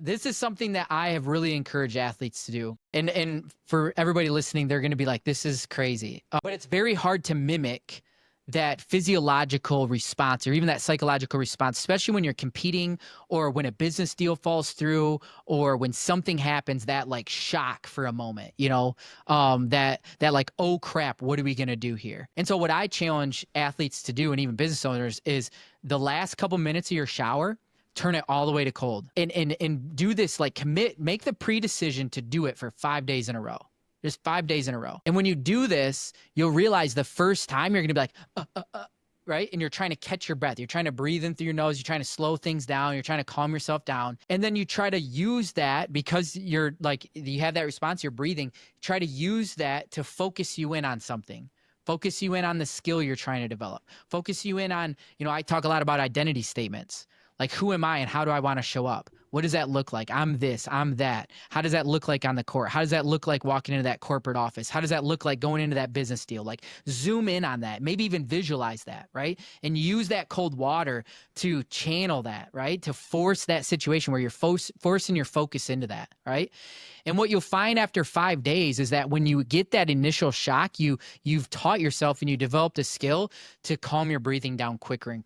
this is something that I have really encouraged athletes to do. And for everybody listening, they're going to be like, this is crazy. But it's very hard to mimic that physiological response or even that psychological response, especially when you're competing or when a business deal falls through or when something happens, that like shock for a moment, that like, oh crap, what are we going to do here? And so what I challenge athletes to do, and even business owners, is the last couple minutes of your shower, turn it all the way to cold and do this, like make the pre-decision to do it for 5 days in a row. Just 5 days in a row. And when you do this, you'll realize the first time you're going to be like, right? And you're trying to catch your breath. You're trying to breathe in through your nose. You're trying to slow things down. You're trying to calm yourself down. And then you try to use that because you're like, you have that response, you're breathing. Try to use that to focus you in on something. Focus you in on the skill you're trying to develop. Focus you in on, I talk a lot about identity statements. Like, who am I and how do I want to show up? What does that look like? I'm this, I'm that. How does that look like on the court? How does that look like walking into that corporate office? How does that look like going into that business deal? Like, zoom in on that, maybe even visualize that, right? And use that cold water to channel that, right? To force that situation where you're forcing your focus into that, right? And what you'll find after 5 days is that when you get that initial shock, you've taught yourself and you developed a skill to calm your breathing down quicker and quicker.